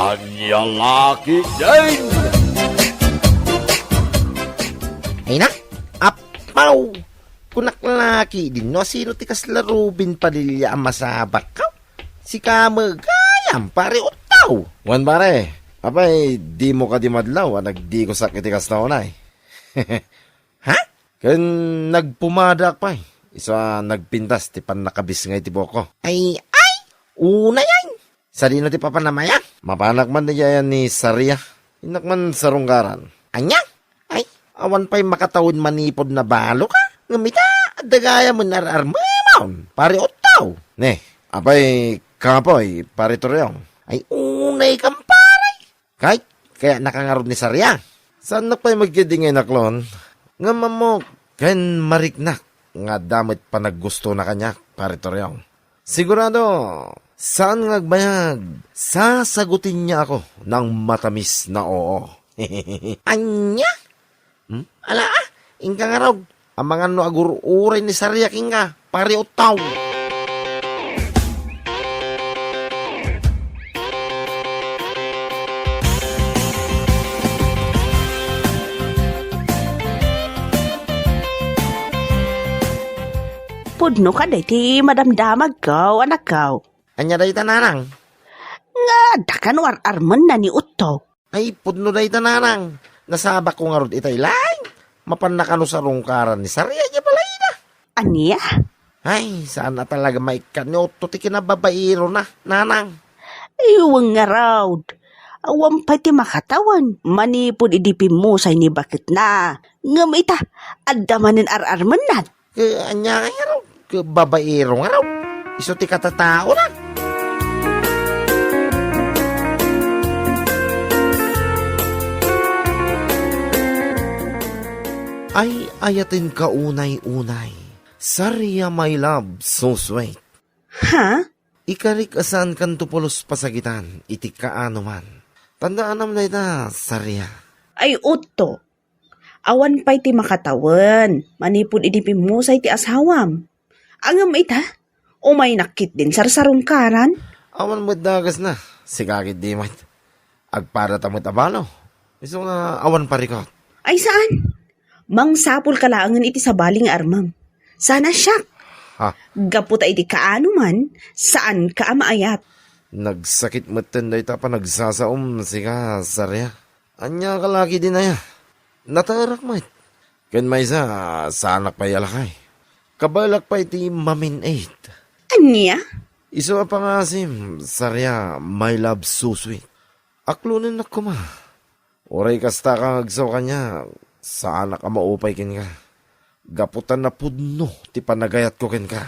Anya laki din! Ay na, apaw! Kunaklaki din no, sino tikas larubin Padilla ang masabak ka? Si Kamagayam, pare utaw! Wan pare, apay, di mo ka di madlaw, nagdi ko sakit tikas na unay. Ha? Kan nagpumadak pa isa nagpintas, ti pan nakabis nga iti boko. Ay, una yan! Sa di na ti papanamaya? Mapanak man na yan ni Saria. Inak man sa runggaran. Anya? Ay, awan pa'y makatawid manipod na balo ka? Ngamita, dagaya mo nararmamon. Pare otaw. Ne, apay, kapoy, pare turyong. Ay, unay kang paray. Kahit, kaya nakangarod ni Saria. Saan na pa'y magkidingay na klon? Nga mo, ken mariknak. Nga damit pa naggusto na kanya, pare turyong. Sigurado, saan ngagbayag? Sasagutin niya ako ng matamis na oo. Anya? Ala ingka nga raw. Ang mga no agururay ni Saria kinga, pare utaw. Pudno ka day ti madamdamag kaw, anak kaw. Anya day tanarang? Nga, dakan war-arman na ni Utto. Ay, pudno day tanarang. Nasabak ko nga rod itay lang. Mapanakano sa rungkaran ni Saria niya pala ina. Aniya? Ay, saan na talaga maikan ni Otto ti kinababairo na, nanang. Iwang nga raw. Awam pa ti makatawan. Manipod idipin mo sa ni bakit na. Nga maita, adamanin ar-arman na. Anya nga raw. Babairo nga raw. Iso ti katatao na. Ay ayatin ka unay-unay. Saria my love, so sweet. Ha? Ikarik asan kan tupulos pasagitan, iti kaano man. Tandaan nam na ita, Saria. Ay, Utto. Awan pa'y ti makatawan. Manipod idipin mo sa iti asawam. Angam ita, umay nakit din sarsarong karan. Awan mo dagas na, sigagit di mat. Agpada tamot abalo. Iso nga awan parikot. Ay, saan? Mang sapul kalaangan iti sa baling armam. Sana siya. Ha? Gaputa iti kaano man, saan ka maayat? Nagsakit mo tenday ta pa nagsasaom, siga, Saria. Anya kalaki din na ya. Natarak mat. Ken may sanak pa yalakay. Kabalak pa iti mamin 8. Anya? Iso pa nga sim, Saria, my love so sweet. Aklunan na kuma. Oray kasta kang agsaw kanya, saan ka maupay kin ka. Gaputan na pudno, ti panagayat ko kin ka.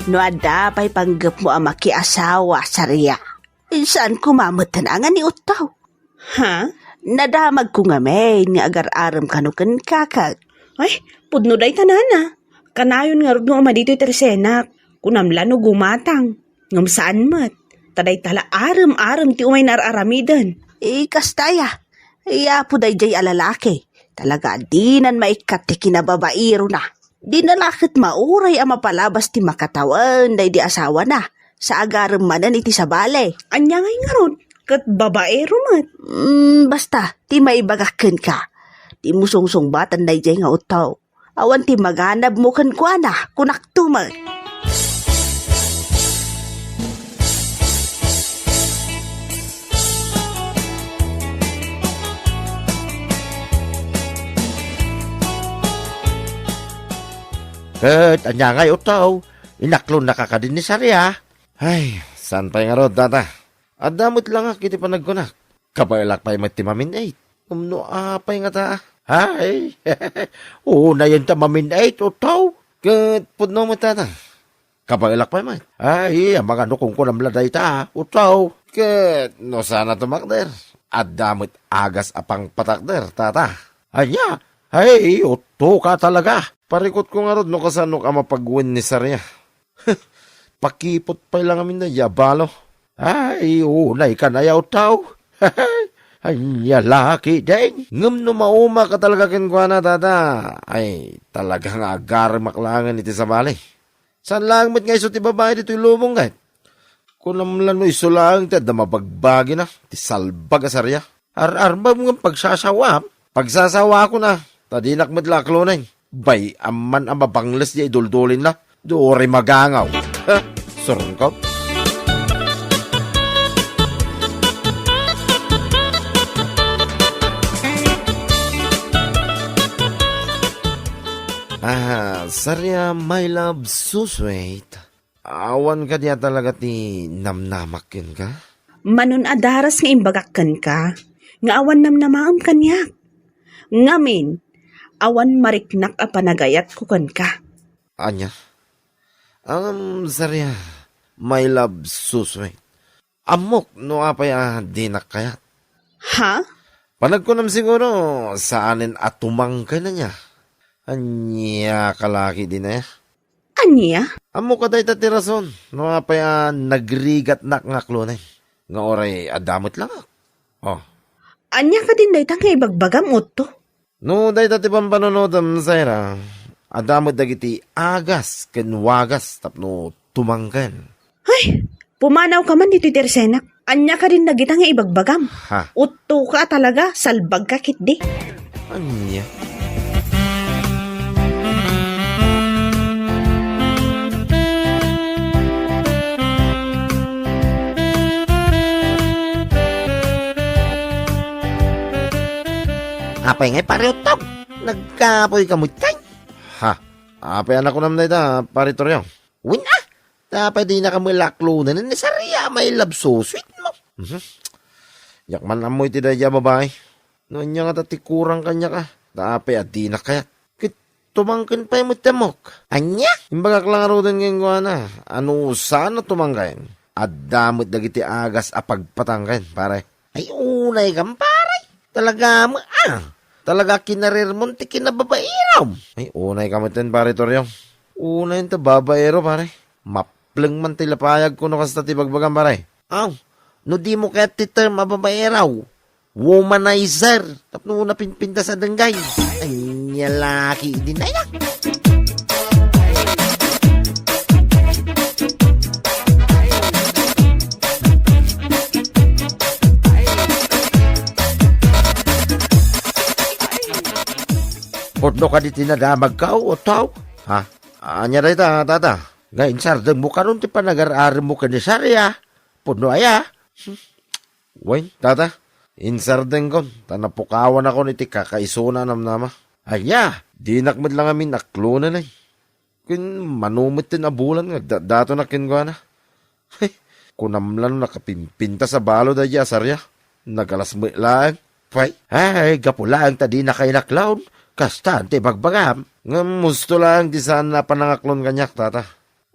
No adapay panggap mo ang makiasawa, Saria. Saan kumamatan ang ni Utaw? Ha? Nadamag ko nga may nga agar-aram kanukan kakag. Ay, pudno day tanana. Kanayon nga rod nga dito'y tersenak. Kunamla no gumatang. Ngam saan mat. Taday tala aram-aram ti umay nararamidan. Kastaya. Iyapo day jay alalaki. Talaga dinan maikat ti kinababairo na. Di nalakit mauray ang mapalabas ti makatawan day di asawa na. Sa agarem manan iti sabale. Anya ngay nga ron. Kat babaero mat. Basta, ti maibagakken ka. Ti musungsong batan day jay nga utaw. Awan ti maganab mo kan kwa na, kunak tumat. Ket, anya ngay utaw. Inaklon na kakadin ni Saria. Ay, saan pa nga rod, tata? Adamot lang kiti panagkunak. Kapailak pa'y matimamin 8. Umno apay nga ta. Ay, una yan tamamin 8, utaw. Ket, pudno mo tata. Kapailak pa'y mat. Ay, ang mga nukong ko namladay ta, utaw. Ket, no sana tumakder. Adamot agas apang patakder, tata. Anya, ay, uto ka talaga. Parikot ko nga rod no kasano ka mapagwin ni Saria. Pakipot pa lang amin na yabalo. Ay, unay ka na yaw tao. Anya laki din. Ngam no mauma ka talaga kinkwana tata. Ay talagang agar maklangan iti sa bali. Saan lang mat nga iso ti babae dito ilumong kahit. Kung namlan mo iso lang ti da mabagbagi na. Ti salbag asarya. Ar-arba mo nga pagsasawa. Pagsasawa ko na. Tadinak madlaklo na. Bay aman ang mabangles di iduldulin na. Doore magangaw. Ha? Surong ka? Sarya, my love, so sweet. Awan ka diya talaga ti namnamak yun ka? Manun adaras nga imbagakan ka, nga awan namnamaam kanyak. Ngamin, awan mariknak a panagayat ko kan ka. Anya? Sarya, my love, so sweet. Amok, no apay dinak kayat. Ha? Panagkunam siguro, saanin atumang ka na niya. Anya kalaki din eh. Anya? Amo ka day tatirason. No apay nagrigat nak ngaklonay. Nga oray adamot lang. Oh. Anya ka din day nga ibagbagam utto. No day tatibang panunodam sayra. Adamot dagiti agas kenwagas tapno tumangkan. Ay, pumanaw ka man dito tersenak. Anya ka din nagita nga ibagbagam. Ha? Utto ka talaga, salbag ka kitdi. Anya? Apay ngay pare utog. Nagkapoy ka mutay. Ha? Apay anak ko naman na paritoryo. Win Tapay di na kami laklo na ni Sarya. May love so sweet mo. Yakman amoy ti daya babae. Noon niya nga tatikurang kanya ka. Tapay di na kaya. Kit tumangkin pa yung mutamok. Anya? Imbaga klaro din ngayon ko na. Ano sana tumangkain? Adamot dagiti agas apagpatangkain pare. Ay unay kang pare. Talaga mo Talaga kinarir mo ti kinababairaw. Ay, unay ka matin, pare Toryo. Unay ta babaero, pare. Mapleng man tilapayag ko no kasta ti bagbagan, pare. No di mo kaya ti term mababairaw. Womanizer. Tapno na pinpinta sa danggay. Ay, nyalaki din na yan. Podno ka di tinadamag ka o tao? Ha? Anya rin tata. Ngayon sardang mo ka nun ti panagar-arim mo ka ni Sarya. Podno aya. Wain, tata. Insardeng kon. Tanapukawan ako ni ti kakaisuna namnama. Aya, di nakmad lang amin naklo na lang. Kun manumit tin abulan nga. Dato na kinwa na. Kunamlan nakapimpinta sa balo da ya Sarya. Nagalas mo lang. Ay, gapulang tadi na kay naklawn. Kastante bagbagam. Ngamusto lang di sana panangaklon kanyak, tata.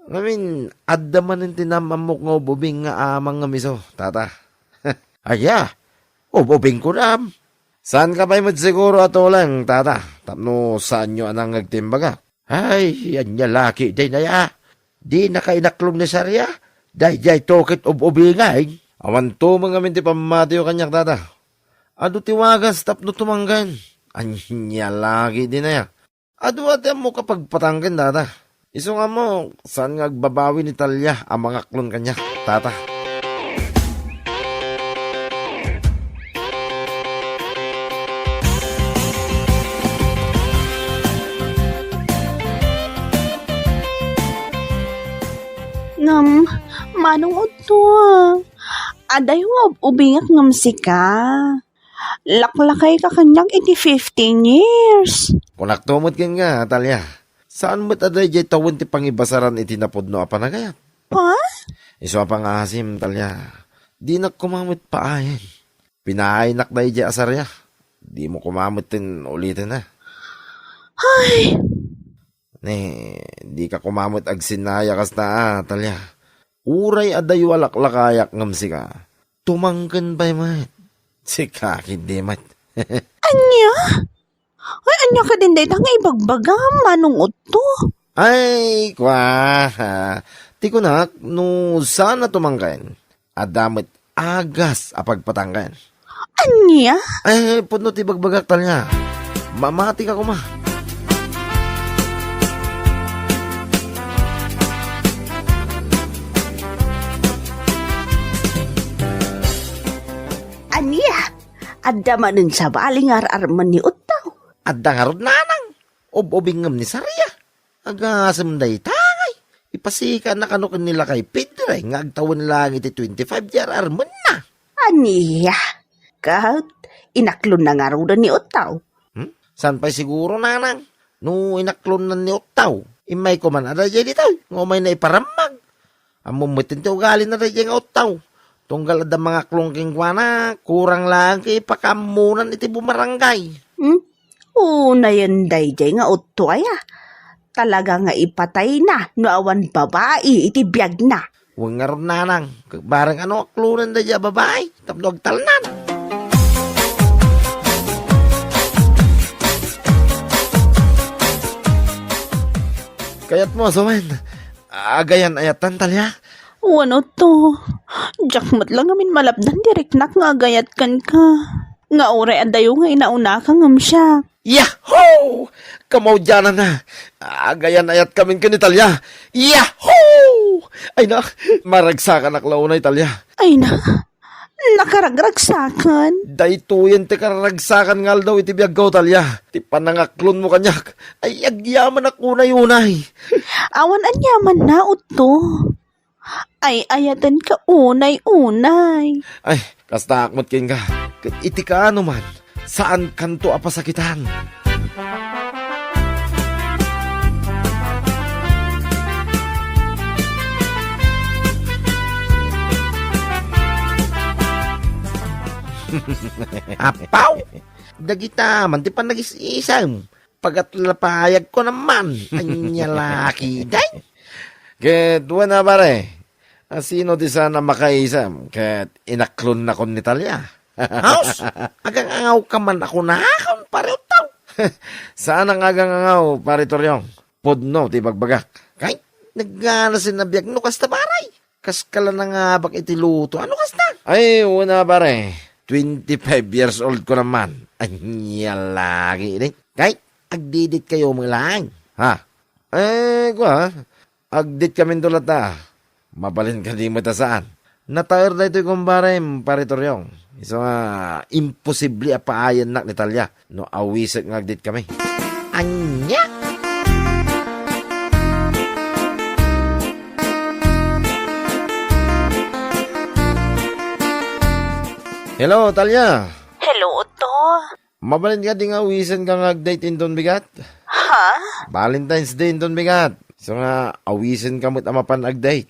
Ngamin, addaman ng tinamamok nga ububing nga amang nga miso, tata. Aya, ububing ko na. Saan ka ba'y siguro ato lang, tata? Tapno saan nyo anang nagtimbaga? Ay, yan niya laki, day na ya. Di na kay naklon ni Sarya. Day tokit ububingay. Awan to mga minti pamatiyo kanyak, tata. Ado tiwagas, tapno tumanggan. Anya lagi din na ya. Ado mo kapag patanggan, tata. Iso nga mo, saan nga agbabawi ni Talya ang mga klon kanya, tata. Manong uto. Aday ubingak ngam sika. Laklakay ka kanyang iti 15 years. Kung naktumot kin nga, Talya, saan mo't aday jay tawon ti pangibasaran iti napudno apanagayat? Ha? Iso apang asim, Talya. Di na kumamot paayan. Pinainak na jay asarya. Di mo kumamot tin ulitin na. Ay. Di ka kumamot ag sinaya kas na, Talya. Uray aday walaklakayak ngam sika. Tumangkan ba mat? Sika, hindi mat. Anya? Ay, anya ka din dahil nga ibagbaga, manong uto. Ay, kwa. Ti ko na, no sana tumangkan. Adamit agas apagpatangkan. Anya? Ay, puno ti bagbagak talya. Mamati ka ko ma. Anya? Adda manin sa baling ar-arman ni Utaw. At dangarod nanang. Ob-obingam ni Sarya. Agasam day tangay. Ipasika na kanukin nila kay Pedre. Nga agtawan lang iti 25 year arman na. Anya? Kahit inaklon na nga raw na ni Utaw. San pa'y siguro nanang? No inaklon na ni Utaw. Imay ko man ada dyan ito. Ngumay na iparamag. Amumutin ti ugali na dyan nga Utaw. Tunggal ada mga klongking kwa na. Kurang lang kay pakamunan iti bumarangay. Una yan day nga Utoy ah. Talaga nga ipatay na. No awan babae iti biyag na. Huwag nga ron nanang. Barang ano aklunan na dyan babae. Tapnog talnan. Kayat mo, Sumen. Agayan ayatan talya. Wano to? Jakmat lang amin malapdan direk nak nga gayat kan ka. Nga ore adayo nga inauna kang siya. Yahoo! Kamaw dyan na. Agayan ayat kaming kanitalya. Yahoo! Ay na, maragsakan aklaw na italya. Ay na, nakaragragsakan. Daytoyen ti karagsakan ngal daw iti biyaggaw talya. Ti panangaklon mo kanyak. Ay agyaman ako na yunay. Awan anyaman na uto. Ay ayatan ka unay-unay. Ay, kasta akmot kin ka. Iti ka ano man. Saan kanto apasakitan? Apaw! Dagita man, di pa nag-isisam. Pagatlapayag ko naman. Anya laki, day. Ket, wala pare. Sino di sana makaisam? Ket, inaklon na kon ni Talya. House, agang angaw ka man ako na akon, pare utaw. Saan ang agang angaw, pare Toryong? Podno, ti bagbagak. Kay, nagana sinabiyag no kasta baray. Kaskala na nga bak iti luto. Ano kasta? Ay, wala pare. 25 years old ko naman. Anya lagi rin. Kay, agdidit kayo mga lang. Ha? Kwa, agdit kami dolat na. Mabalin ka di mo ta saan. Natayar na ito yung kumbarem, pare Toryong. So nga, imposible apaayan nak ni Talya. No, awisit nga agdit kami. Anya? Hello, Talya. Hello, Uto. Mabalin ka di nga awisan ka nga agdate in doon bigat. Ha? Valentine's Day in doon bigat. So nga, awisan ka mo't amapan agdate.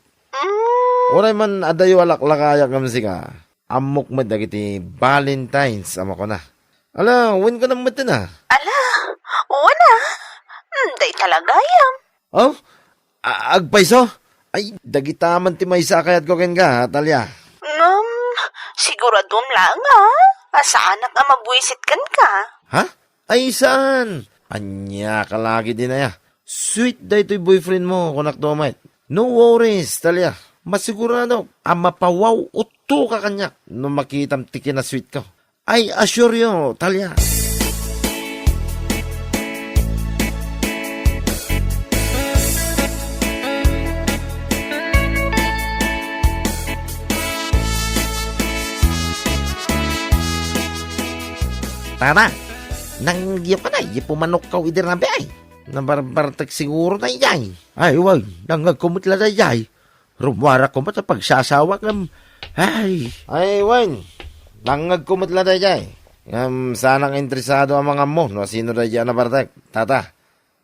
Uray man adayo alaklakaya kam ka. Amok mo dagiti Valentine's ama ko na. Ala, win ko na mo na. Ala, wala. Day talaga yam. Oh? Agpaiso? Ay, dagitaman ti may sakayat ko ken ka, Talya. Siguradom lang ha. Asaanak ang mabuisit kan ka. Ha? Ay, saan? Anya ka lagi din na ya. Sweet da ito'y boyfriend mo, kunak domait. No worries, Talya. Masigurado, mapawaw uto ka kanya no makitam tiki na sweet ko. I assure you, Talya. Tara, nangyip ka na, ipumanok ka idir na bay. Nabarbartak siguro na iyay. Ay, wag, nangagkumutla na iyay. Rumwara ko mo sa pagsasawa ng... Ay, wag, nangagkumutla na iyay. Sanang interesado ang mga mo, no? Sino na iyay na bartak? Tata,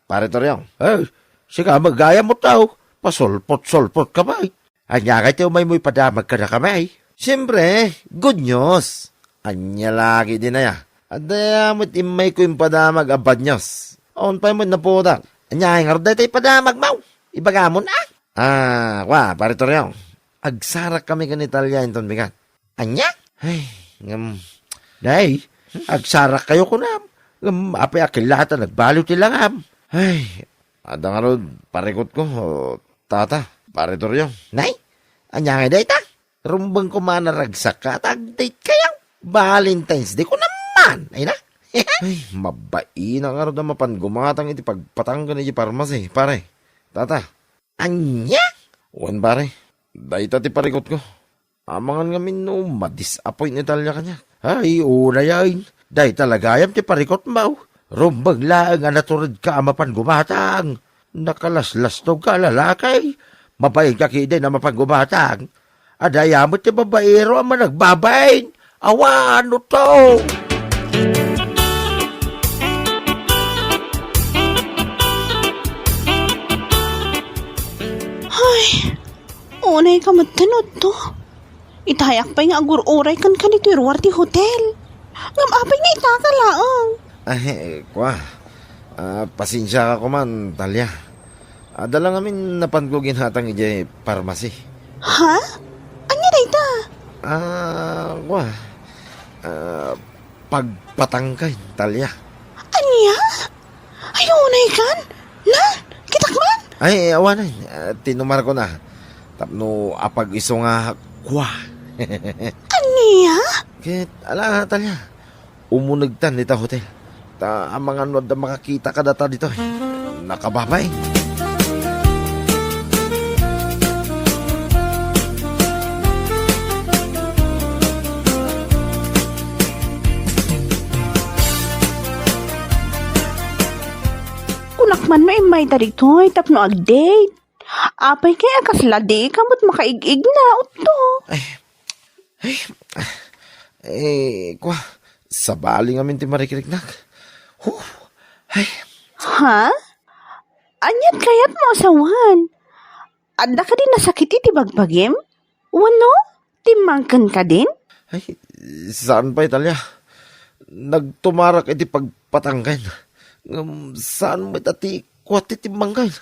pare Toryong. Ay, sige, magaya mo tao. Pasolpot-solpot ka ba? Anya ka tayo may padamag ka na kamay. Siyempre, good news. Anya lagi din na ya. At dayamot imay ko yung padamag abad nyos. On pa mo na po da. Anya nga rin tayo padamag mau. Ibaga mo na. Kwa, pare Toryong. Agsarak kami kanitalya inton bigat. Anya? Ay, day, agsarak kayo ko na. Apay akilata, nagbalo tilangam. Ay, ada nga rin, parekot ko. Tata, pare Toryong. Nay, anya nga day ta? Rumbang ko manaragsak ka, tag-date kayo. Valentine's Day ko naman. Ay na. Ay, mabai na nga rin na mapan gumatang iti pagpatanggan iti parmasi, pare. Tata. Anya? Uwan, pare. Dahita ti parikot ko. Amangan nga no, madisappoint Italia kanya. Ay, una yan. Dahi talagayam ti parikot mo. Rumbag lang nga naturad ka mapan gumatang. Nakalaslas to ka lalakay. Mabayag ka kiday na mapan gumatang. Adayamot ti babaero ang managbabain. Awa, ano to? Unay ka matanod to. Itayak pa nga agur-uray kan kanito irwar ti hotel. Ngamapay nga itaka laang. Ay, kwa. Pasensya ka ko man, Talia. Dala ngamin napanggugin hatang ije parmasi. Ha? Anya na ita? Kwa. Pagpatangkay, Talia. Anya? Ay, unay kan? Lan? Kitakman? Ay, awanay. Tinumar ko na. Tapno apag iso nga kwa. Anya? Kit, ala, Talia. Umunagtan dito hotel. Ang mga nod na makakita ka data dito. Nakababay. Kunakman mo imay taritoy tapno ag-date. Apay kaya kasladi kamot makaigig na uto. Kwa. Sabali nga min ti marikiriknak. Ay. Ha? Anyat kayat mo asawan? Adda ka din nasakit iti bagbagim? Wano? Timangkan ka din? Ay, saan pa Italia? Nagtumarak iti pagpatanggan. Saan mo iti kwat iti manggan?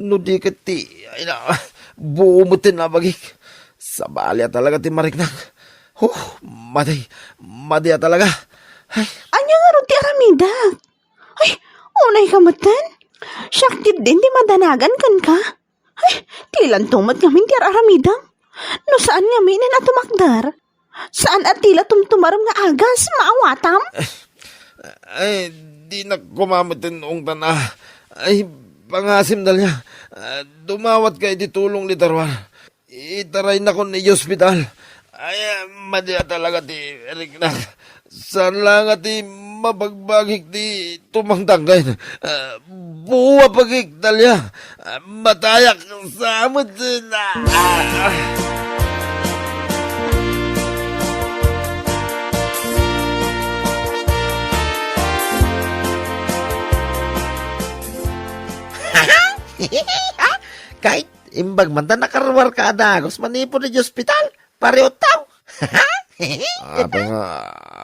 No di ka ti, ay na, buo mo tinabagik. Sabali talaga ti mariknak. Madi talaga. Ay. Anya nga ron ti aramida? Ay, unay ka matan? Syaktit din di madanagan kan ka? Ay, tilan tumat ngamin ti aramida? No saan ngamin na tumakdar? Saan at tila tumtumaram nga agas, maawatam? Ay, di na kumamatin ong tana. Ay, pangasim dalya. Dumawat ka iti tulong ni Tarwar. Itaray na ko ni hospital. Ay, madya talaga ti Eriknak. Saan lang ati mabagbagik ti tumangtanggan. Buwa pagik dalya. Matayak sa amot na. Kahit imbag man ta nakarwar ka adagos manipo ni hospital. Pareho tao. Apa nga,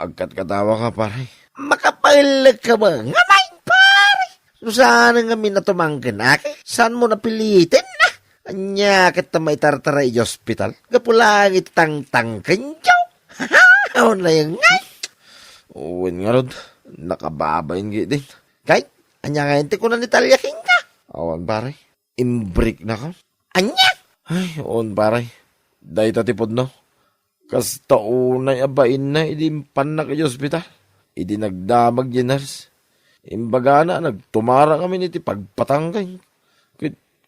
agkat katawa ka pare. Makapahilag ka ba? Ngamain pare. So saan nga minatumanggan aki? Saan mo napilitin na? Anya kita may tartara i hospital. Gapulang itang-tang kanyaw. Ano na yung ngay? Uwin nga rod. Nakababayin din. Kahit, anya nga hindi ko na nitalyakin ka. Awan pare. Imbrik na ka. Anya? Ay, on pare. Dahil tatipod no. Kas taunay abain na idimpan na kayo hospital. Idi nagdamag yung nurse. Imbaga na nagtumara kami niti pagpatanggay.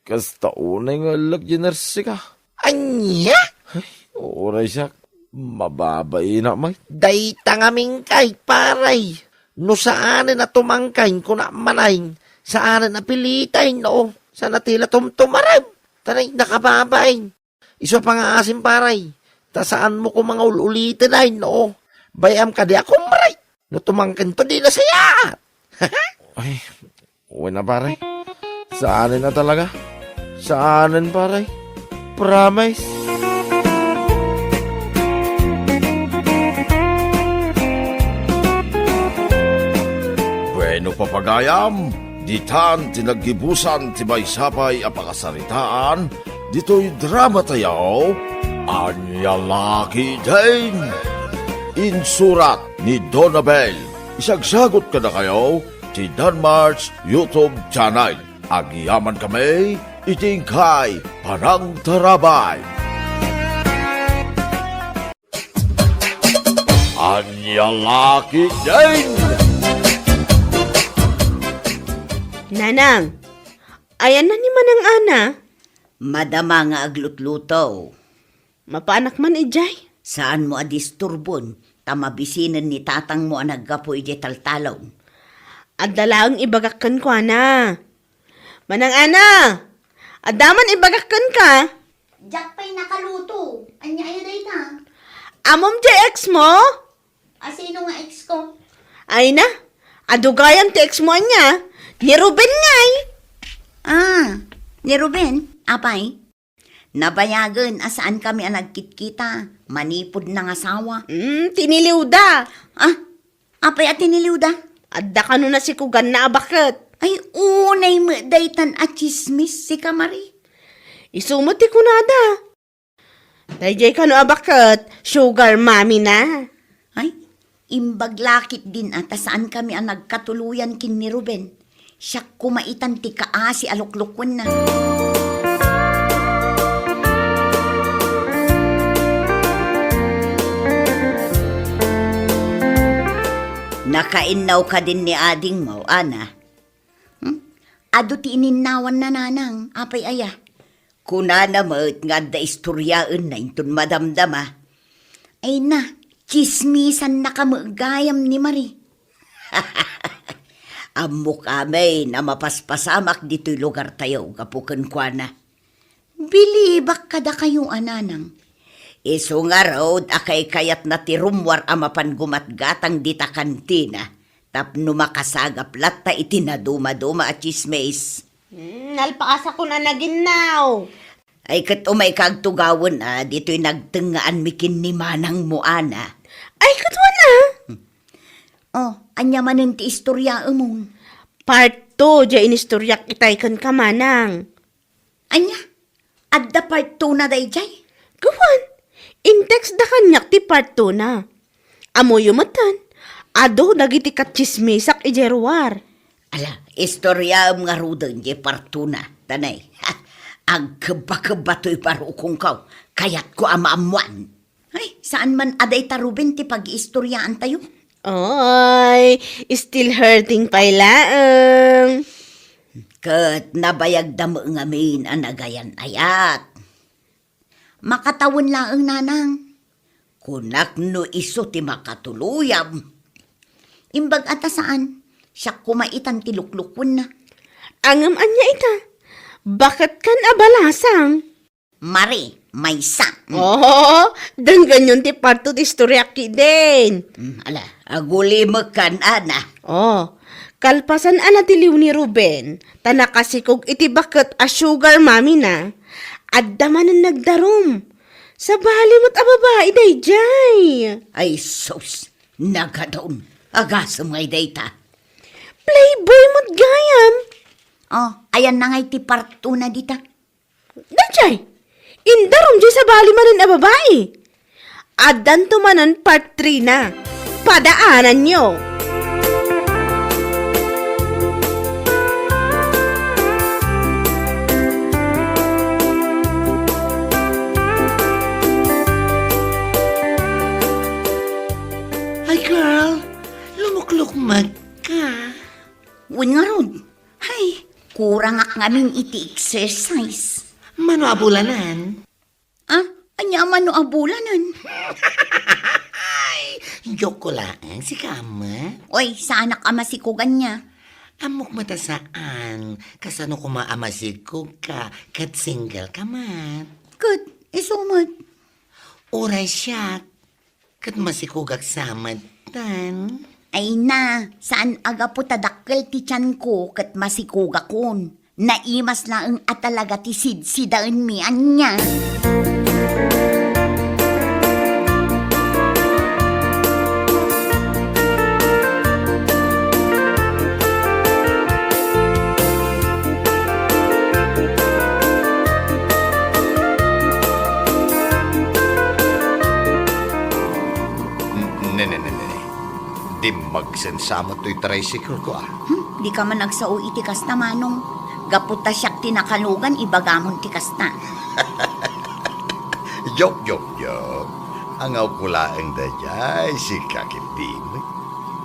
Kas taunay nga lag yung nurse ka. Anya? Ay, oray siya. Mababay na may. Dayta ngaming kay paray. No saan na tumangkay ko na manay. Saan na pilitay no. Sa natila tumtumarab. Tanay nakababay. Iso pa nga asim paray. Ta saan mo ko mga ulitin ay no? Bayam ka di ako maray. No tumangkin to di na saya. Ay, uwi na paray. Saanin na talaga? Saanin paray? Promise? Bueno papagayam, ditan tinagibusan tibay sapay apakasaritaan, dito'y drama tayaw, Anya Laki Din. Insurat ni Donabel. Isagsagot ka na kayo ti Danmar's YouTube channel. Agyaman kami, itingkay Parang Tarabay. Anya laki din! Nanang, ayan na ni Manang Ana. Madama nga aglutluto. Mapaanak man ijay. Saan mo adisturbon? Tamabisinan ni tatang mo ang naggapoy di taltalon. Adalaang ibagakan ko, Ana. Manang Ana, adaman ibagakan ka. Jack pa'y nakaluto. Anya ayo day ta. Amom ex mo? Sino nga ex ko? Ay na, adugayan ti ex mo niya. Ni Ruben ngay. Ni Ruben, apay? Nabayagan asaan kami ang nagkitkita. Manipod ng asawa. Tiniliw da. Apay at tiniliw da? Adda ka na si Kugan na abakit. Ay, unay mo daytan at chismis si Kamari. Isumot ti kunada. Dayjay ka no abakit, sugar mommy na. Ay, imbaglakit din at saan kami ang nagkatuluyan kin ni Ruben. Siya kumaitan ti kaasi aluklukwan na. Nakainaw ka din ni ading mo, Ana. Ado ti ininnawan na nanang, apay aya. Kuna na mo't nga da istoryaan na intun madamdama. Ay na, chismisan na kamagayam ni Marie. Amo kami na mapaspasamak dito'y lugar tayo, kapukan kwa na. Bilibak kada kayo, ananang. Iso nga road, akay kayat na tirumwar amapan gumatgatang dita kantina. Tapno makasagap latta itinaduma-duma at chismis. Nalpakas ako na naginaw. Ay kat umay kagtugawan dito'y nagtengaan mikin ni manang mo, Ana. Ay, katwa na. Anya manin ti istorya umong. Part 2, dya inistoryak itay kan kamanang. Anya? Adda part 2 na day jay? Gawan, in-text da kanyak ti part 2 na. Amo yumatan, ado dagiti katsismisak ijerwar. Ala, istorya nga rudan di part 2 na. Tanay, ang kaba-kaba to'y parukong kaw, kayat ko amaamuan. Ay, saan man aday tarubin ti pag-istoryaan tayo? Oy, still hurting pailaang. Kat nabayag damo nga min ang nagayan ayat. Makatawon laang nanang. Kunak no iso ti makatuluyam. Imbag ata saan, siya kumaitan ti luklukon na. Angam anya ita, bakit kan abalasang? Mari, may sa. Oh, dan ganyan ti part 2 ti istoryak ki din. Ala, aguli mo kan, Ana. Oh, kalpasan ana ti liw ni Ruben, tanakasikog iti bakit a sugar mommy na, adda man ang nagdarom. Sa balimot a babae day jay. Ay sus, nagadaon. Agasam ngay data. Playboy mo't gayam. Ayan na ngay ti part 2 na dita. Dajay, indarom jay sa balimanan a babae. Addan tumanan part 3 na. Padaanan nyo. Ay, girl, lumuklukmag ka. Win nga ron. Hay, kurang ak ngamin iti exercise. Mano abulanan? Anya man no abulanan. Joke ko lang, si Kama. Oy, sa anak amasikugan niya. Amok mata saan, kasano kumaamasikog ka, kat single ka man. Kat, isumad. Oray siya, kat masikugak samad tan. Ay na, saan aga po tadakkel ti tiyan ko kat masikugakon. Naimas lang at talaga ti sidsidaan mi anya. Di magsensama to'y tricycle ko Di ka man nagsao itikas na manong. Gaputa siyak tinakalugan, ibagamon tikas na. Joke. Angaw ko laeng da jay, si kakit di mo.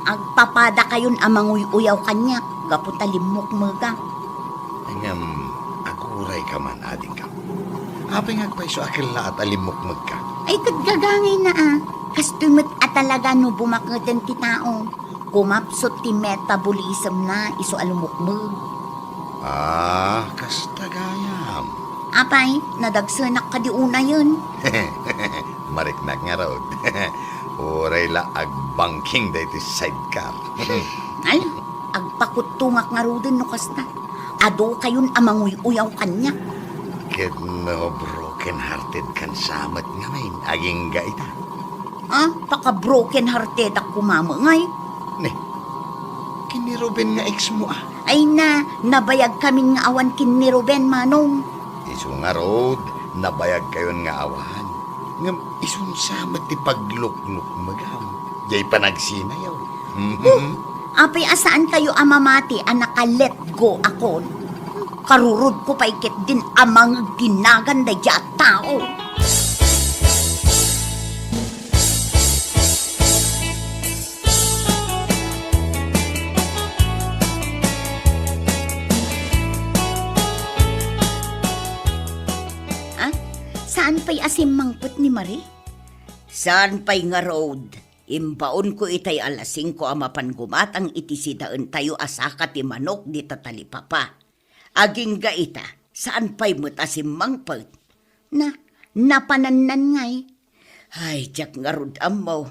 Agpapada kayon amang uyaw kanya, gaputa limok mga. Angam, aguray ka man, ading ka. Apay ngagpaiso akil na at alimok magka. Ay kadgagangay na Kastumot at talaga no bumakatan ti tao. Kumapsot ti metabolism na iso alumukmug. Kastagayam. Apay, nadagsanak ka di una yun. Mariknak nga raw. Uray la agbangking da iti sidecar. Ay, agpakutungak nga rudin no kasta. Ado kayon amang uyaw kanya. Ket no broken hearted kan samat nga main. Aging gaita. Paka-broken hearted ak kumama ngay. Ne, kini Ruben nga ex mo Ay nabayag kami nga awan kin ni Ruben Manong. Isu nga road, nabayag kayon nga awan. Ngam, isun samat ti pagluknuk magam. Jay pa nagsinayaw. Apay asaan kayo amamati naka-let go ako. Karurod ko pa ikit din amang ginaganda dya tao. Saan pa'y asimangpot ni Marie? Saan pa'y nga road? Imbaon ko itay alasing ko amapan gumatang itisidaan tayo asaka ti manok di tatalipapa. Aging gaita, saan pa'y mutasimangpot? Napananan ngay. Ay, jak nga road amaw.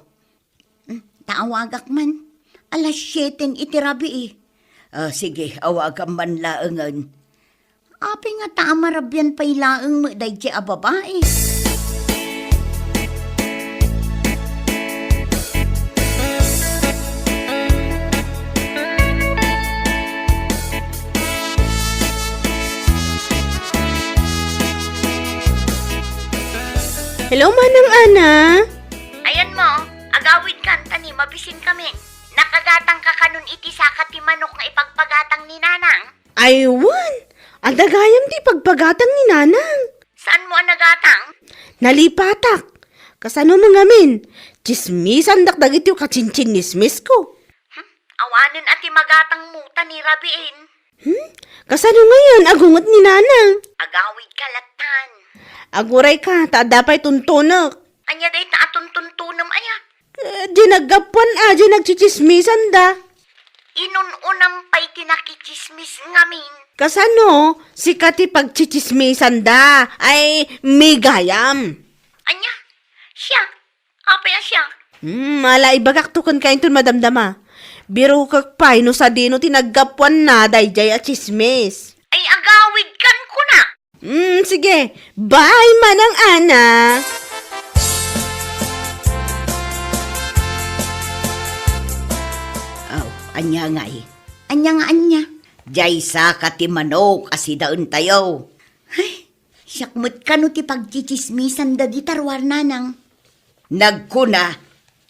Taawagak man. Alas 7 itirabi sige, awagam man laangan. Api nga tamarabyan pa'y laang mo day a babae. Hello, Manang Ana. Ayan mo, agawid kanta ni mabisin kami. Nakagatang ka kanun iti sakat ti manok nga ipagpagatang ni Nanang. Aywan, ang dagayam di pagpagatang ni Nanang. Saan mo ang nagatang? Nalipatak. Kasano mga min? Chismisan dakdagit yung kachinchinismis ko. Awanin ati magatang muta ni Rabiin. Kasano ngayon agungot ni Nanang? Agawid kalatan. Aguray ka, taadapay tuntunak. Anya day taatun-tuntunam aya. Di naggapuan di nagchichismisan da. Inununam pa'y tinakichismis ngamin. Kasano, si Kati pagchichismisan da, ay may gayam. Anya, siya. Apaya siya. Mala ibagak tukon kain tun madamdama. Biro kak pay no sa dino tinaggapuan na dayjay at chismis. Ay agawid kan ko na. Sige. Bye, Manang Ana. Anya ngay. Anya nga anya. Jay sa kati manok asidaon tayo. Ay, siyakmut ka no ti pagchichismisan da di tarwar nanang. Nagkuna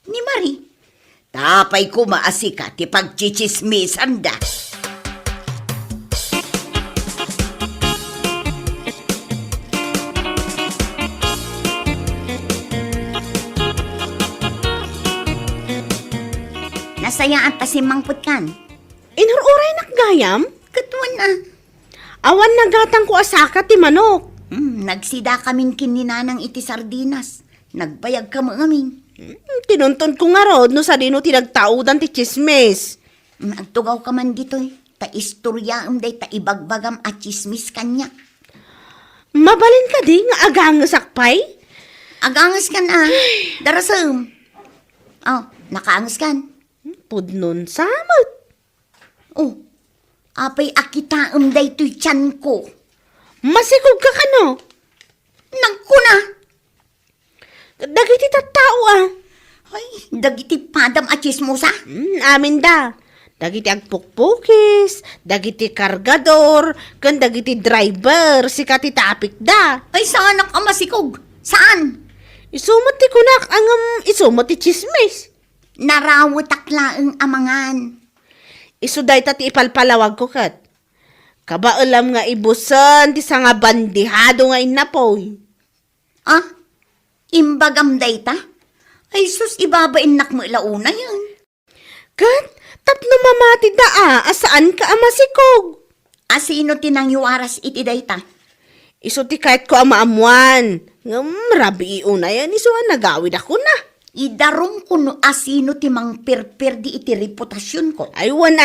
ni Marie. Tapay ko maasika ti pagchichismisan da. Nasayaan ta si mangput kan. Inururay nakgayam? Katuan Awan nagatang ko asaka ti manok. Nagsida kamin kininanang iti sardinas. Nagbayag ka mo amin. Tinunton ko nga rod no sa dino tinagtaudan ti chismis. Nagtugaw ka man dito'y. Ta istorya day ta ibagbagam at chismis kanya. Mabalin ka di nga agangasak pay? Agangas kan Darasam. Nakaangas kan. Pudnon samot. Apay akitaam day to'y tiyan ko. Masikog ka kano? Nagkuna. Dagiti tattao Ay, dagiti padam at chismosa. Amin da. Dagiti agpukpukis, dagiti kargador, kan dagiti driver, si Kati tapik da. Ay, saan ang amasikog? Saan? Isumot ti kunak, isumot ti chismis. Narawat aklaang amangan. Isuday ta ti ipalpalawag ko kat. Kabaalam nga ibusan ti sa nga bandihado nga inapoy. Imbagam day ta? Ay sus, ibabain nak mo ilauna yan. Kat, tapno mamati da asaan ka amasikog? Asino tinangyuaras iti dayta? Iso ti kahit ko amaamuan. Ngam, rabi iuna yan, iso nagawid ako na. Idarom ko no asino ti mang perper di iti reputasyon ko. Aywan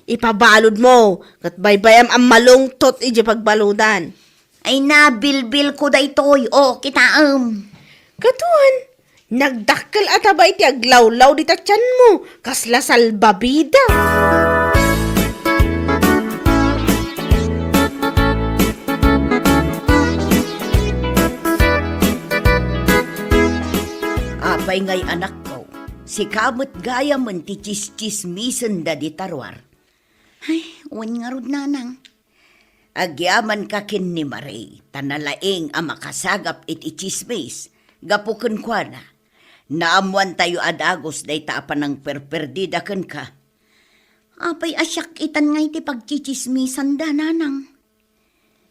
ipabalod mo. Kat baybayam ang malungtot iti pagbaludan. Ay nabilbil ko daytoy, o kitaam. Katuan, nagdakkel ataba iti aglawlaw di tatyan mo. Kasla salbabida. Apay ngay anak ko, si kamot gaya man ti chis-chismisen da di tarwar. Ay, uwan nga rod nanang. Agyaman ka kin ni Marie, tanalaing ang makasagap iti chismis, gapuken kwa na. Naamuan tayo adagos day taapan ng perperdida ken ka. Apay asyak itan nga iti pagchichismisan da nanang.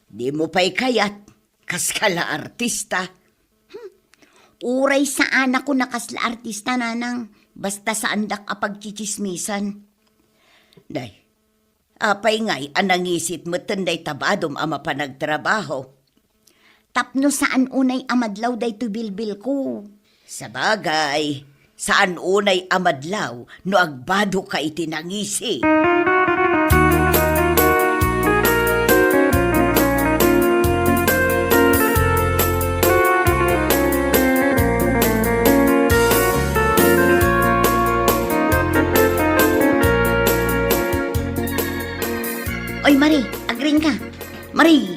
Di mo pa'y kayat, kaskala artista. Uray saan ako nakasla artista nanang, basta saan dak apagchichismisan. Day, apay ngay anangisit mo tenday tabadom ama panagtrabaho. Tapno saan unay amadlaw day to bilbil ko. Sabagay, saan unay amadlaw no agbado ka itinangisi. Oy, Marie, agring ka. Marie,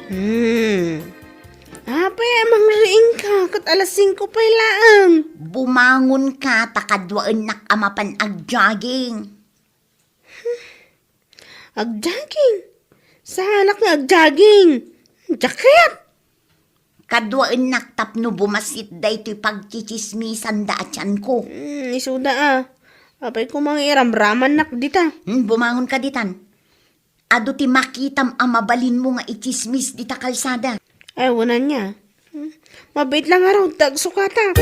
Apay, amang riing ka. Kat alas 5 pa laang. bumangon ka takadwaan nak amapan agjogging. Agjogging. Sa anak nga agjogging. Jacket. Kadwaan nak tapno bumasit day to'y pagchichismisan da atyan ko. Isuda Apay ko mga iramraman nak dita. Bumangon ka ditan. Ado ti makitam amabalin mo nga ichismis dita kalsada. Ay, wala niya. Mabait lang araw, tagsukata.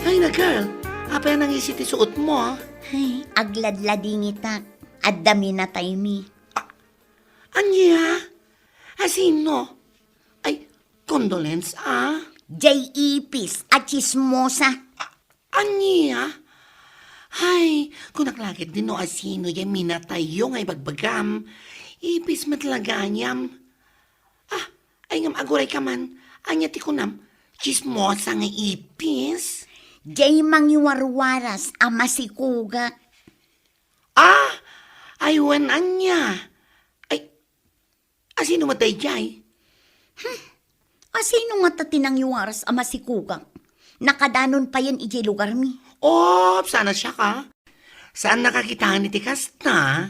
Ay na girl, apa yan ang isiti suot mo ah? Ay, agladlading itak. Adami na tayo mi. Anya? Asino? Ay, condolence ah? J.E.P.S. at chismosa. Anya? Ay, kung naklakit din no asino yung minatayo ngay bagbagam. Ipis matlaganyam. Ah, ay ngam aguray ka man. Anya ti kunam, chismosa nga ipis. Jay mangiwarwaras ama si Kuga. Ah, ay wan anya. Ay, asino matay jay? Asino nga tatinang yuwaras ama si Kuga? Nakadanon pa yan iji lugar mi. Oh, sana siya ka. Saan nakakita ni tikas na?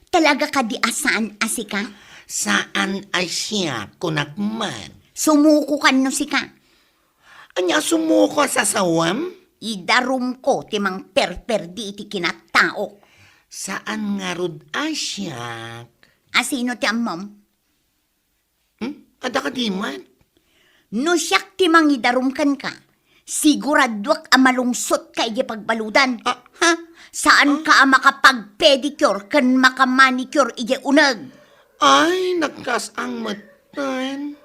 Talaga ka di asaan asika? Saan ay siya kunakman? Sumuko kan no sika. Anya sumuko sa sawam? Idarum ko timang perper di iti kinatao. Saan nga rod ay siya? Asino ti amom? Ada ka di man? No siyak timang idarum kan ka. Siguradwak amalungsot ka iti pagbaludan. Ha? Saan ka makapag-pedicure kan makamanicure iti unag? Ay, nagkas ang matan.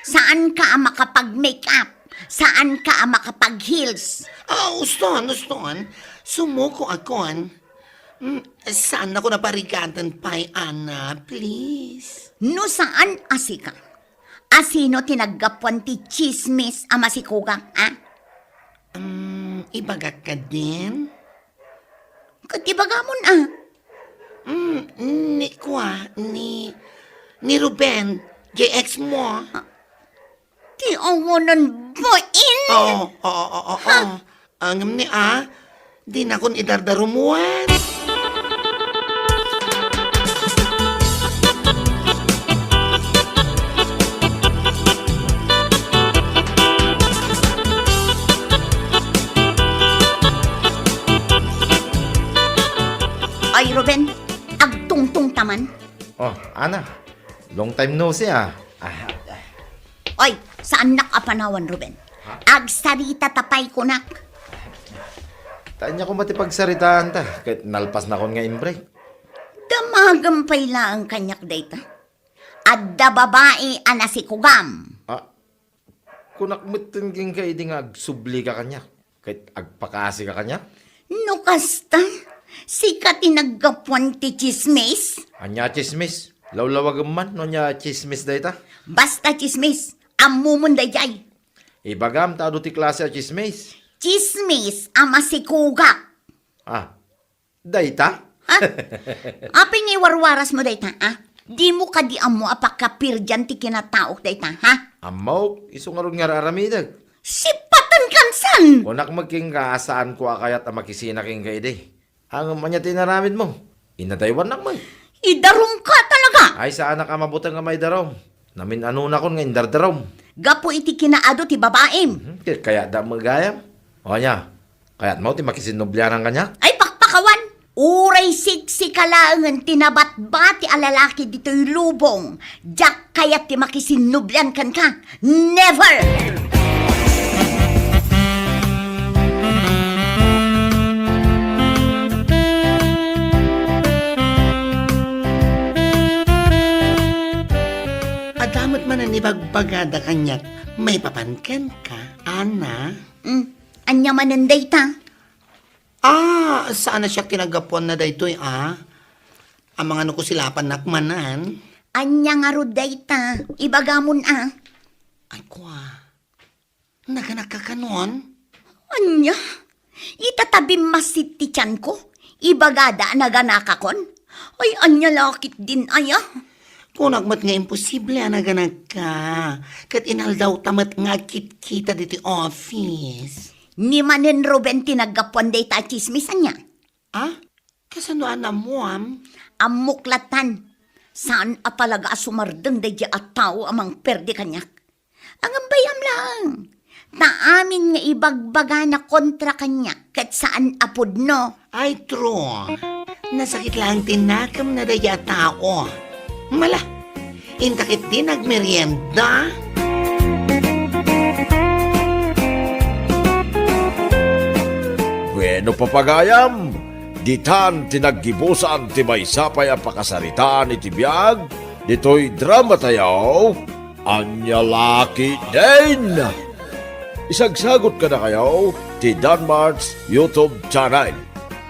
Saan ka makapag-makeup? Saan ka makapag-heels? Ah, uston. Sumuko akon. Saan ako naparigantan pa'y Ana, please? No saan asika? Asino tinaggapuan ti chismis ama si Kugang, ha? Ibagak ka din? Katibagamon, Ni Ruben, JX mo. Ti awanan bain. Oo. Ang ni di na kon idardarumuan. Ay, Ruben, agtungtong taman. Oh, Ana. Long time no see ah. Oy, saan nakapanawan, Ruben? Agsarita tapay ko nak. Tanya ko matipagsaritaan ta. Kahit nalpas na kon nga inbreak. Damagampay lang ang kanyak data. Adda babae ana si Kugam. Ah, kunak mitingking ka idi nga agsubli ka kanya. Kahit agpakasi ka kanya. No kasta, sikat inaggapuan ti chismis. Anya chismis. Lawlawag man no nya chismis dayta. Basta chismis, amumun dayjay. Ibagam ta ti klase a chismis. Chismis, ama si Kugak. Ah, dayta? Ha? Aping iwarwaras mo dayta, ha? Di mo ka di amo apakapir dyan ti kinataok dayta, ha? Amaw, isungarod nga raramidag. Sipatan kansan! Kunak magking kaasaan ko akayat a makisina king kaide. Ang manya tinaramid mo. Inadaywan nak mo. Idarong ka talaga! Ay saan ka mabutang nga may darom. Namin ano na kon nga indardarom. Gapo iti kinaado ti babaem. Kaya da magayam. O nya, kaya't mo ti makisinublianan kanya. Ay pakpakawan! Uray siksi kalaangan tinabat-bati alalaki dito'y lubong. Jack kaya't ti makisinublan kan ka. Never! Adamat man ang ibagbagada kanyak, may papankan ka, Ana. Anya mananday ta? Saan na siya kinagapuan na daytoy, Ang mga nukusilapan nakmanan. Anya nga ruday ta? Ibagamon Ay, naganak ka kanon? Anya? Itatabi masit ti tiyan ko? Ibagada naganakakon? Ay, anya lakit din aya? Kung nagmat nga imposible, naganak ka. Kat inal daw tamat nga kita dito office. Ni manen Ruben tinagapuan day ta chismisan niya. Kasano mo, Amuklatan. Saan apalaga sumardeng day at tao amang perde kanyak? Ang ambayam lang. Taamin nga ibagbaga na kontra kanya kat saan apod no. Ay, true. Nasakit lang tinakam na daya tao. Mala, intakit din nagmerienda. Bueno papagayam, ditan tinaggibusan ti may sapay ang pakasaritaan iti biyag, dito'y drama tayo, anya laki din. Isagsagot ka na kayo ti Danmar's YouTube channel.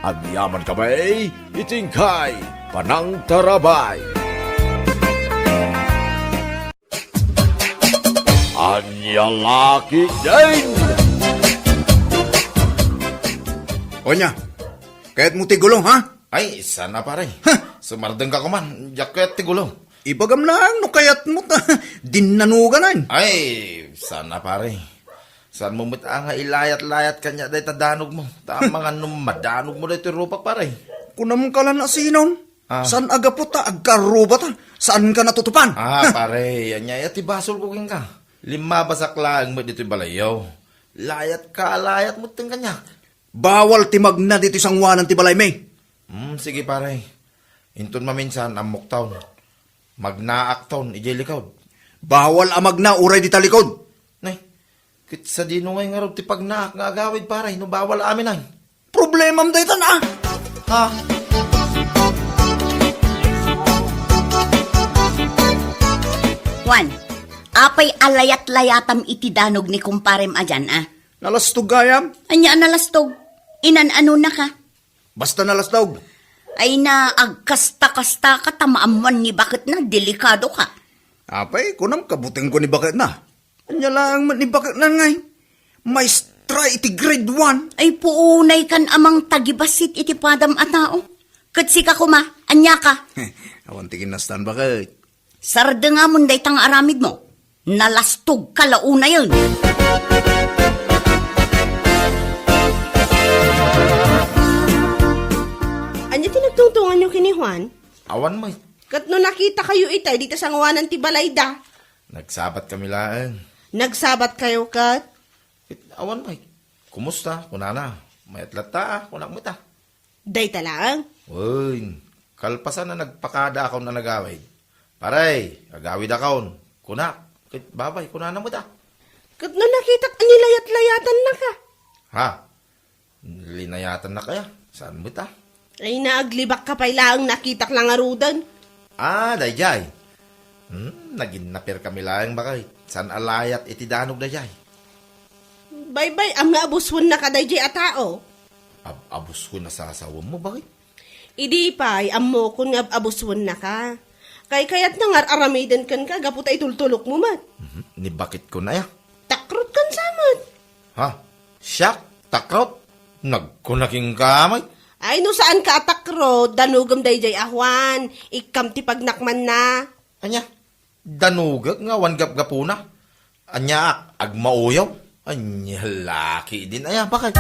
Agyaman kamay, itingkay, panang tarabay. Anya laki din. Onya, kahit mo tigulong, ha? Ay, sana pare. Sumardeng ka kuman, jaket ti gulong. Ibagam lang, no kayat mo ta. Dinanugan na. Ay, sana pare. Saan mo nga ilayat-layat kanya day tadanog mo. Tama nga nung madanog mo day rupak pare. Kunam ka lang na sinon. Saan aga po ta, agkaruba ta? Saan ka natutupan? Pare, yan niya, ti basol ko king ka. 5 basaklang mo dito balayaw. Layat ka, layat mo ting kanya. Bawal timagna dito isang wanan ti balay may. Sige pare. Inton maminsan amok taon. Magnaak taon, ijay likaw. Bawal amag na uray di talikod. Nay, kit sa dino ngay nga ti pagnaak nga agawid pare, no bawal amin ay. Problema mo dito na. Juan, apay alayat-layatam iti danog ni kumparem ajan Nalastog gayam. Anya nalastog. Inan-ano na ka? Basta nalastog. Ay na agkasta-kasta ka tamaaman ni bakit na delikado ka. Apay, kunam kabuting ko ni bakit na. Anya lang ni bakit na ngay. Maestra iti grade 1. Ay puunay kan amang tagibasit iti padam a tao. Katsi ka kuma, anya ka. Awan tigin na stan bakit. Sarda nga mun day tang aramid mo. Nalastog ka launa yun. Anya tinagtungtungan nyo kini Juan? Awan mo. Kat no nakita kayo itay dito sa ngawanan ti Balayda. Nagsabat kami lang. Nagsabat kayo kat? Awan mo. Kumusta? Kunana. May atlata, kunak mo ta. Day talang. Uy, kalpasan na nagpakada ako na nagawid. Paray, agawid akon. Kunak, kit babay, kunanan mo ta. Kat na nakita ka nilayat-layatan na ka. Ha? Linayatan na kaya? Saan mo ta? Ay naaglibak ka pa lang nakita lang arudan. Dayjay. Naginapir kami lang bakay. San alayat iti danog dayjay. Bye-bye, ang naabuswan na ka dayjay a tao. Abus ko na sa asawa mo bakit? Idi pa'y ammo kun nga abuswan na ka. Kayat na nga aramidan kan ka, gaputa itultulok mo mat. Ni bakit ko na ya? Takrot kan samot. Ha? Siyak? Takrot? Nagkunaking kamay? Ay no saan ka atakrot, danugam dayjay ahwan, ikam ti pagnakman na. Anya? Danugag nga wan gap-gapuna? Anya agmauyaw? Anya laki din aya bakit?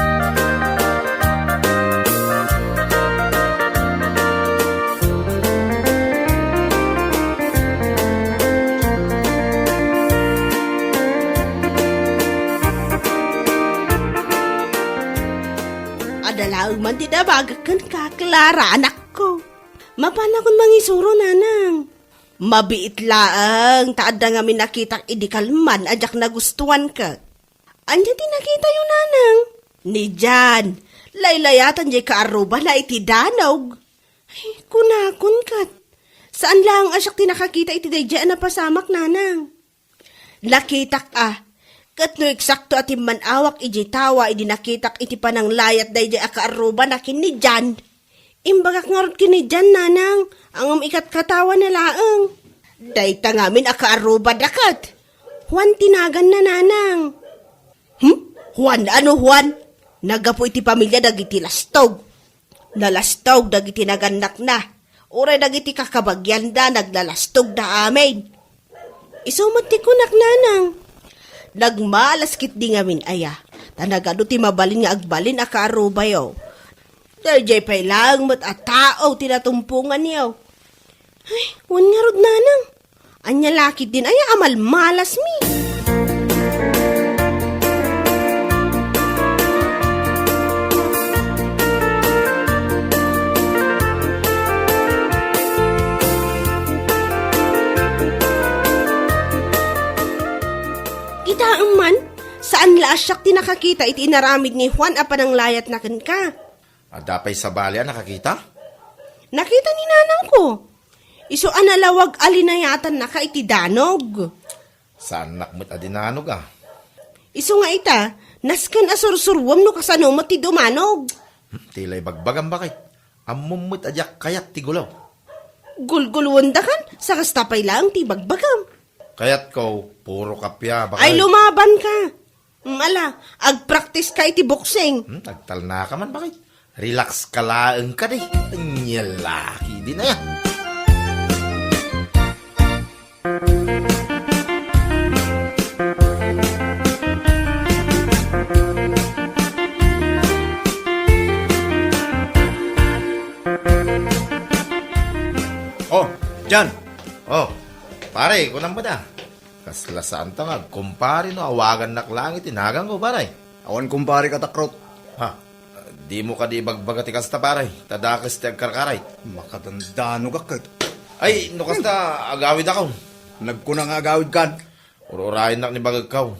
Adalaang man ti dabagakan ka, Clara, anak ko. Mapala kon mangisuro, nanang. Mabiit laang, taada nga minakitang idikalman, ajak na gustuan ka. Anya ti nakita yung nanang? Ni Jan, laylayatan jay kaaruba na iti danog. Ay, kunakon kat. Saan lang asyak ti nakakita iti dayjaan na pasamak, nanang? Nakitak kat no eksakto ati manawak iji tawa idi nakitak iti panang layat dayjay akaaruba na kini Jan. Imbagak ngarot kini Jan, nanang, angam ikat katawa na laang. Dayta ngamin akaaruba dakat. Juan tinagan na, nanang. Juan, ano Juan? Nagapo iti pamilya dagiti lastog. Nalastog dagiti naganak na. Uray dagiti kakabagyan da naglalastog da amin. Isumot ti kunak, nanang. Nagmalaskit di ngamin aya. Tanagado ti mabalin nga agbalin akaaruba yaw. Dayjay pa'y lang mat at tao tinatumpungan yaw. Ay, wan nga rod, nanang. Anya lakit din aya amal malas mi. Kitaan man, saan laasyak ti nakakita iti inaramid ni Juan apan ang layat na kan ka? Adapay sa balya nakakita? Nakita ni nanang ko. Iso analawag alinayatan na ka iti danog. Saan nakmat adinanog Iso nga ita, naskan asursurwam no kasano mo ti dumanog. Tilay bagbagan bakit? Amumut adyak kayat ti gulaw. Gulgulwanda kan, sa kastapay lang ti bagbagam. Kayat ko, puro kapya bakit? Ay lumaban ka. Ala, agpractice ka iti boxing. Nagtal na ka man bakit? Relax ka laang ka di. Anyalaki din na yan. Oh, Jan. Oh, pare, kunang ba da? Kaslasaan tangag, kumpare no, awagan naklangit, tinagang ko, pare. Awan kumpare ka takrot. Ha, di mo ka di bagbagati kasta, pare. Tadakas ti agkarkaray. Makatandano ka kahit. Ay, no kasta, agawid ako. Nagkunang agawid kan. Ururahin na ni bagagkaw.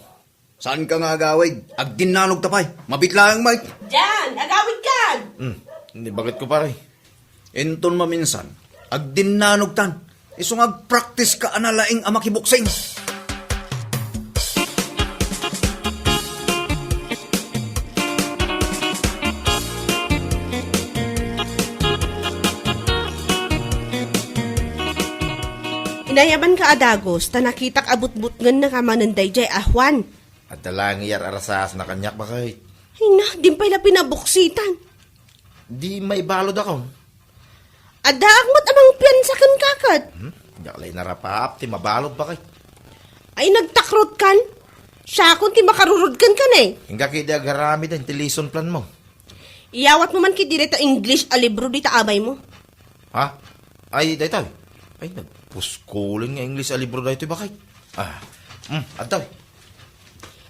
Saan ka nga agawid? Agdinanog tapay. Mabitlaang may. Jan, agawid ka! Hindi bagit ko, pare. Enton maminsan. Agdinanog tan. Isong agpractice ka analaing amakiboksing. Inayaban ka adagos, ta nakitak abut-butngan na kamananday jay ahwan. At talang iyar arasas na kanyak bakit. Ay na, di pa ila pinabuksitan. Di may balod ako. Adaakmat amang piyansa kan kakat. Yaklay narapap, ti mabalod bakit. Ay nagtakrot kan. Siya kun ti makarurod kan kan eh. Hingga kaya agarami din, ti lesson plan mo. Iyawat mo man ki direta English a libro di ta abay mo. Ha? Ay, daytay. Ay, nagpuskulin nga English a libro daytoy bakit. Adtaw.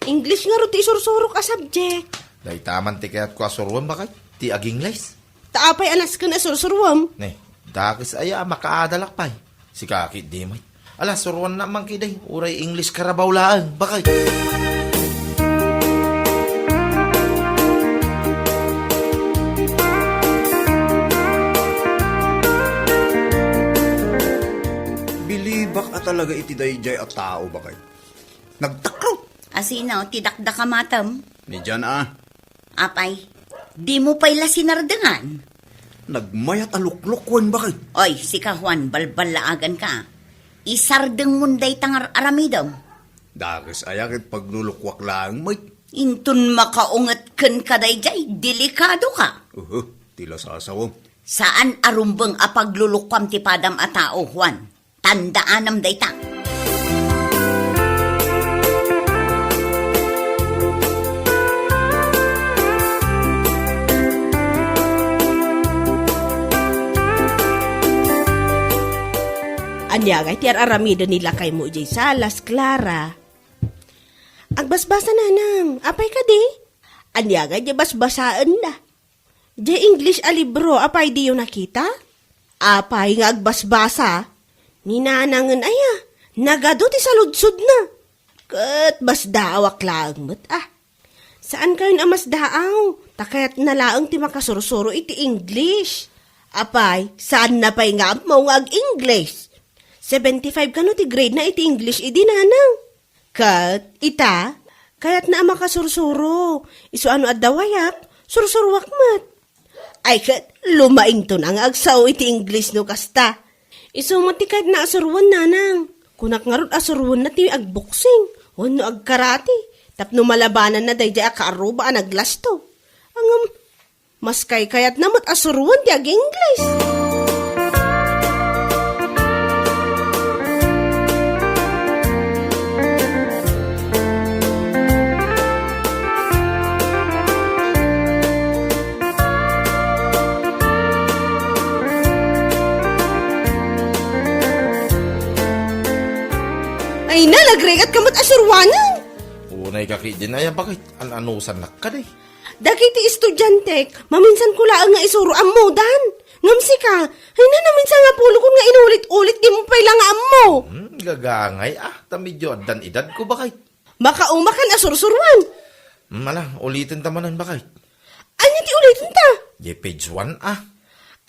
English nga ro ti isursurok a subject. Day taman ti kayat ko asurwan bakit. Ti aging les. Taapay anas ka na sursurwam. Ne, dakis aya makaadalak pay. Si kakit di may. Ala, surwan naman kiday. Uray English karabaw laan. Bakay. Bilibak at talaga iti dayjay at tao ba kayo? Nagtakaw. Asinaw, tidakda ka matam. Ni dyan ah. Apay, di mo pa'y lasinardangan. Nagmayat aluklukwan ba kayo? Oy, si ka Juan, balbalaagan ka. Isardeng munday tangar aramidam. Dagis ayakit paglulukwak lang may. Intun makaungat ken kadayjay, delikado ka. Tila sasawang. Saan arumbeng apaglulukwam ti padam a tao, Juan? Tandaanam dayta. Anya, ti aramida nila kay mo jay salas, Clara. Agbasbasa na nang, apay ka di? Anya, di basbasaan na. Di English a libro, apay di yung nakita? Apay nga agbasbasa. Ninanangan aya, nagado ti saludsod na. Kat basdaawak lang mo't Saan kayo na masdaaw? Takayat na laang ti makasursuro iti English. Apay, saan na pa'y nga mo nga ag-English? 75 ka no ti grade na iti English idi nanang. Kat, ita, kayat na makasursuro. Iso ano at dawayak, sursurwak mat. Ay kat, lumaing to na nga agsaw iti English no kasta. Iso mati kahit na asurwan nanang. Kunak nga ron asurwan na ti agboksing. Wano agkarati. Tapno malabanan na dayjay akaaruba naglasto. Mas kayat na mat asurwan ti ag-English. Ay na, lagregat ka mat asurwanan. Unay kakit din aya. Bakit? Anusan na ka day. Dagiti estudyante, maminsan ko laang nga isuro amudan. Ngamsi ka, ay na naminsan nga pulo ko nga inulit-ulit di mo pa'y lang mo. Gagangay ta medyo adan edad ko bakit? Makaumakan asursurwan. Mala, ulitin tamanan bakit? Anya ti ulitin ta? Di page 1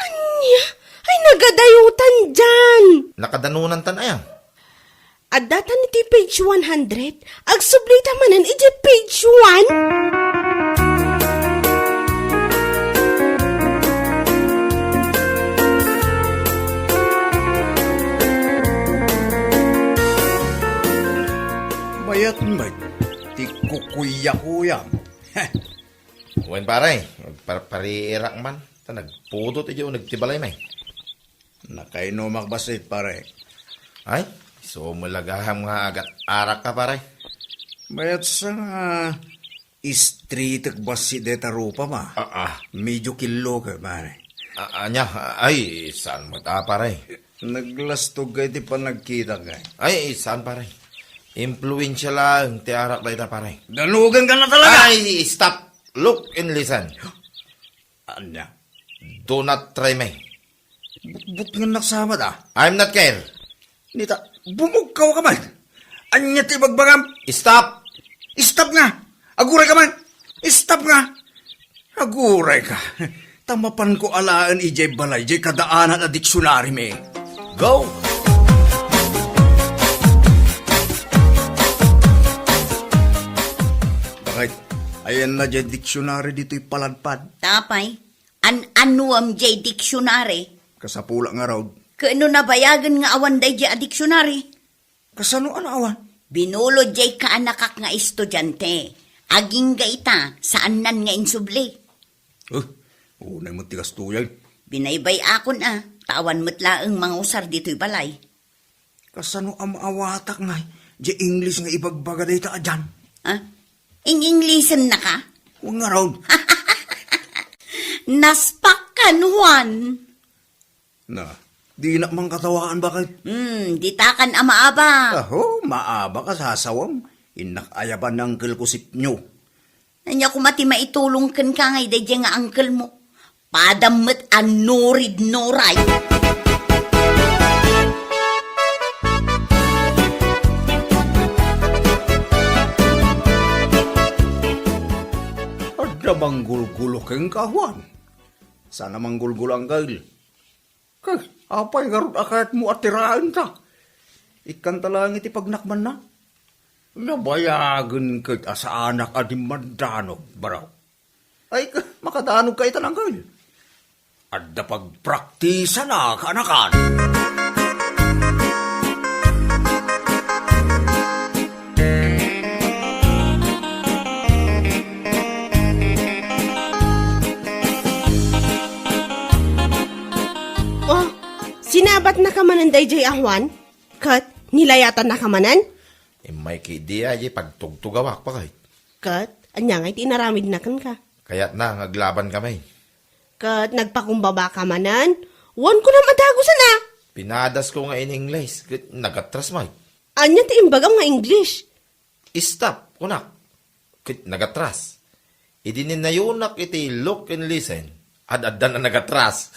Anya, ay nagadayutan dyan. Nakadanunan tan aya. At datan iti page 100, agsublita manan iti page 1. Mayat may. Ti kukuya-kuya. Wen pare, pariirak man. Ta nagpudot iti nagtibalay may. Nakaino makbasit pare. Ay, so malagaham nga agat arak ka pare. Mayat sa street basi deta rupa ma. Medyo kilo ka pare. Anya, ay, saan mo ta pare? Naglastog ka iti panagkita ka. Ay, saan pare? Influensya lang, ti arak ba ita pare? Dalugan ka na talaga! Ay, stop! Look and listen. Anya? Do not try me. But nga naksama da. I'm not care. Nita, bumugkaw ka man. Anya ti bagbagam. Stop! Stop nga! Aguray ka man! Stop nga! Aguray ka. Tamapan ko alaan ijay balay, jay kadaanan a diksyonary me. Go! Bakit? Ayan na jay diksyonary dito'y paladpad. Tapay, anuam jay diksyonary. Kasapula nga raw. Kaano nabayagan nga awan day jay a diksyonary? Kasano awan? Binulo jay kaanakak nga estudyante. Aging ga ita, saan nan nga insubli. Unay mo tigas tuyay. Binaybay akon tawan mo't laang mga usar dito'y balay. Kasano amawatak nga, jay English nga ibagbaga day ta dyan. Ing-Englishan na ka? Huwag nga raw. Naspak ka, Juan. Na, di na mang katawaan bakit? Ditakan amaaba. Aho, maaba ka sasawam. Inakayaban ng angkel ko sip nyo. Nanya ko mati maitulong kan ka ngay day nga angkel mo. Padammet ang nurid noray. Ada manggulgulo keng kawan. Sana manggulgulo ang gail. Kay, apay garot akayat mo atiraan ta. Ikan talang iti pagnakman na. Nabayagan kay asa anak adim mandanog baraw. Ay, makadanog ka itan ang gail. Ada pagpraktisa na kaanakan. Oh, sinabat na kamanan dayjay ahwan? Kat, nilayatan na kamanan? May kidiya jay pagtugtugawak pa kahit. Kat, anya nga'y tinaramid na kan ka. Kaya't na, ngaglaban kami. Kat, nagpakumbaba kamanan? Wan ko na madagusan na. Pinadas ko nga in English. Nagatras may. Anya ti imbagam nga English. Stop, kunak. Nagatras. Idinin na yunak iti look and listen. Ad-adan na nagatras.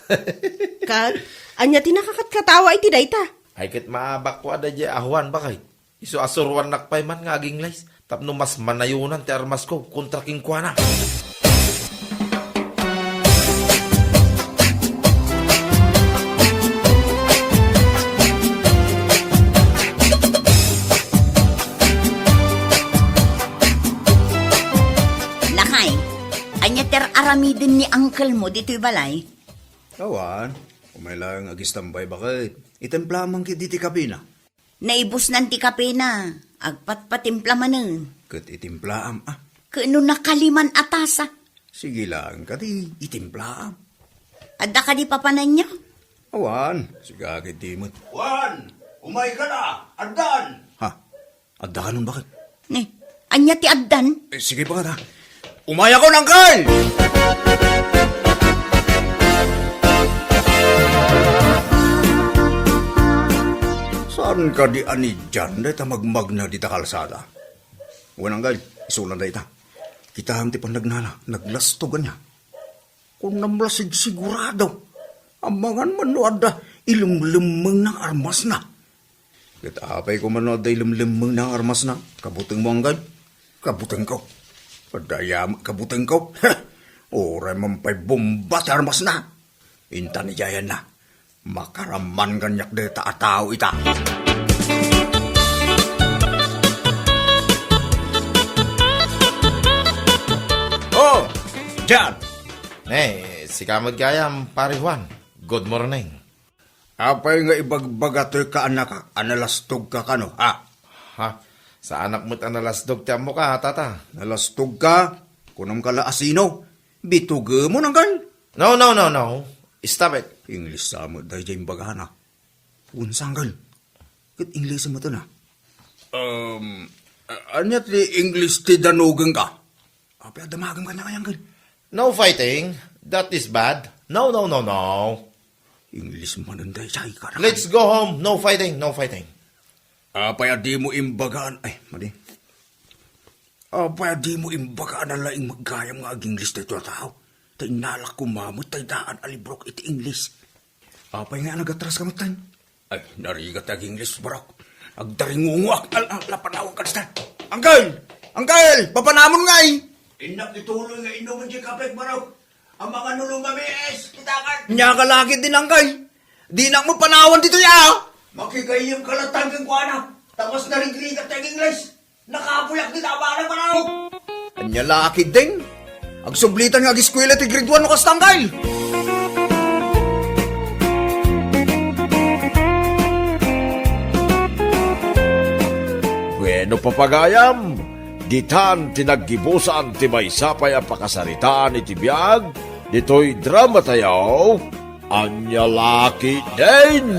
Kat, anya ti nakakatkatawa iti dayta. Ay kit maabak ko ada jay ahuan ba kahit. Iso asurwan nakpay man nga aging lays. Tapno mas manayunan ti armas ko kontra king kuana. Lakay, anya ter aramidin ni uncle mo dito'y balay. Kawan, umaylang agistambay bakit. Itemplamang kit iti kabina. Naibus nanti kape na. Agpat-patimpla manen. Kat itimplaam Kano nakaliman atasa. Sige lang, kati itimplaam. Adda ka di papanan niya. Awan, siga timot. Wan, umay ka na, addan! Ha? Adda ka nun bakit? Ne, anya ti addan. Sige pa ka. Umay ako ng kal! Saan ka di ani dyan? Dahil ta magmagna di ta kalsada. Wanang gal, isulan dahil ta. Kita hamti pa nagnana, naglastogan niya. Kung namlasig sigurado, amangan man no ada ilumlumang ng armas na. Katapay ko man no ada ilumlumang ng armas na. Kabuteng mo ang gal, kabuteng ko. Padayam, kabuteng ko. Oray mampay bomba sa armas na. Inta ni Jayan na. Makaraman ganyak de taataw ita. Oh, Jan! Si kamad gayam, pare Juan. Good morning. Apay nga ibagbagatoy ka anak, analastog ka kano, ha? Ha? Sa anak mo't analasdog tiyan mo ka, tata. Nalastog ka, kunam kala asino, bituge mo nang gan. No. Stop it. English sa mo, dahil dyan bagana. Unsang gan. Kit English mo to na. Anyat li English ti danugang ka. Apay adamagang ka na kayang gan. No fighting. That is bad. No. English man ang dahil siya ikara. Let's go home. No fighting. Apay adi mo imbagaan. Ay, mali. Apay adi mo imbagaan na laing maggayam nga ag English tayo tao. Tay nalak kumamot tay daan alibrok iti English. Apay nga nagatras ka matan. Ay, narigat ag English barok. Agdaringunguak. Lapanawag ka na. Angkel! Papanamon nga eh! Inak ituloy nga inuman di kapit barok. Ang mga nulong mamiis, kitakan. Nya ka lagi din angkay. Di na mo panawan dito ya. Makikayim ka lang tanggang kuana. Tapos narigrigat ang English. Nakapuyak din abanang manawag. Anya laki din. Ang sublitan nga giskwela ti grade 1 no kastangkay. Bueno papagayam, ditan tinaggibusan ti maysapay ang pakasaritaan iti biyag, dito'y drama tayo, anya laki din.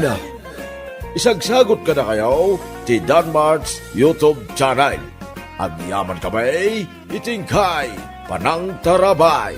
Isagsagot ka na kayo, ti Danmarks YouTube channel. Ang yaman kamay, itingkay, panang tarabay.